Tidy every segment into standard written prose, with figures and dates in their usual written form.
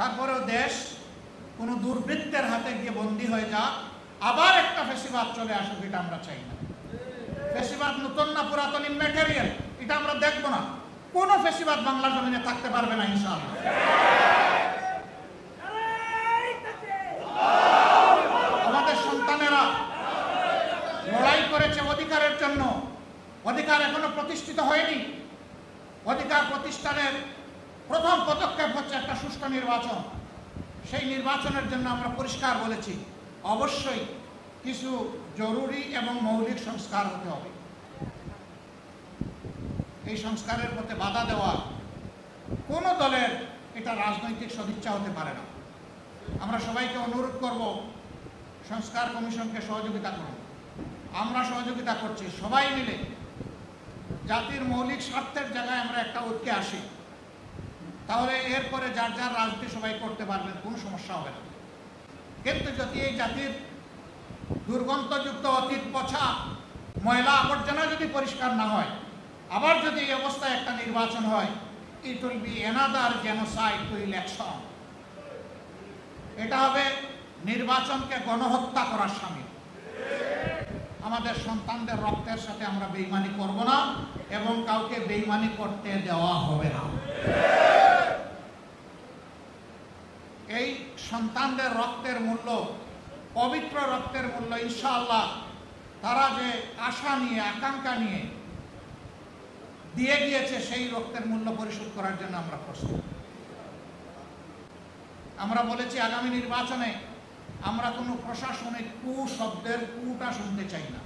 তারপরেও দেশ কোনো দুর্বৃত্তের হাতে গিয়ে বন্দী হয়ে যাক, আবার একটা ফেসিবাদ চলে আসুক, এটা আমরা চাই না। ফেসিবাদ নতুন না পুরাতন, ইম্যাটেরিয়াল, এটা আমরা দেখব না। কোনো ফেসিবাদ বাংলা জমিনে থাকতে পারবে না ইনশাআল্লাহ। আমাদের সন্তানেরা লড়াই করেছে অধিকারের জন্য, অধিকার এখনো প্রতিষ্ঠিত হয়নি। অধিকার প্রতিষ্ঠানের প্রথম পদক্ষেপ হচ্ছে একটা সুষ্ঠু নির্বাচন। সেই নির্বাচনের জন্য আমরা পরিষ্কার বলেছি, অবশ্যই কিছু জরুরি এবং মৌলিক সংস্কার হতে হবে। এই সংস্কারের পথে বাধা দেওয়া কোনো দলের এটা রাজনৈতিক সদিচ্ছা হতে পারে না। আমরা সবাইকে অনুরোধ করব, সংস্কার কমিশনকে সহযোগিতা করুন। আমরা সহযোগিতা করছি, সবাই মিলে জাতির মৌলিক স্বার্থের জায়গায় আমরা একটা ঐক্যে আসি, তাহলে এরপরে যার যার রাজনীতি সবাই করতে পারবেন, কোনো সমস্যা হবে না। কিন্তু যদি এই জাতির দুর্গন্ধযুক্ত অতীত পছা ময়লা আবর্জনা যদি পরিষ্কার না হয়, আবার যদি এই অবস্থায় একটা নির্বাচন হয়, it will be another genocide two election. এটা হবে নির্বাচনকে গণহত্যা করার শামিল। আমাদের সন্তানদের রক্তের সাথে আমরা বেইমানি করব না এবং কাউকে বেইমানি করতে দেওয়া হবে না। এই সন্তানদের রক্তের মূল্য, পবিত্র রক্তের মূল্য, ইনশাআল্লাহ তারা যে আশা নিয়ে, আকাঙ্ক্ষা নিয়ে দিয়ে গিয়েছে, সেই রক্তের মূল্য পরিশোধ করার জন্য আমরা প্রস্তুত। আমরা বলেছি আগামী নির্বাচনে আমরা কোনো প্রশাসনিক শব্দের কুটা শুনতে চাই না।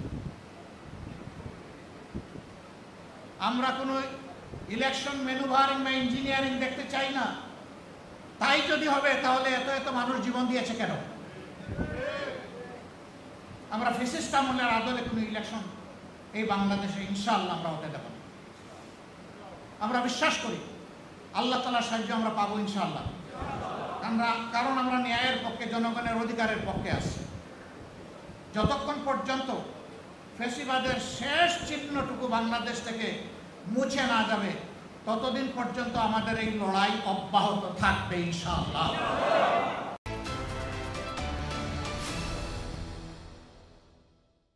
আমরা কোনো ইলেকশন ম্যানুভারিং বা ইঞ্জিনিয়ারিং দেখতে চাই না। তাই যদি হবে, তাহলে এত এত মানুষ জীবন দিয়েছে কেন? আমরা ফ্যাসিস্ট আমলের আদলে কোনো ইলেকশন এই বাংলাদেশে ইনশাআল্লাহ আমরা হতে দেব না। আমরা বিশ্বাস করি আল্লাহ তাআলার সাহায্য আমরা পাবো ইনশাআল্লাহ। কারণ আমরা ন্যায়ের পক্ষে, জনগণের অধিকারের পক্ষে আছি। যতক্ষণ পর্যন্ত ফ্যাসিবাদের শেষ চিহ্নটুকু বাংলাদেশ থেকে মুছে না যাবে, ততদিন পর্যন্ত আমাদের এই লড়াই অব্যাহত থাকবে ইনশাআল্লাহ।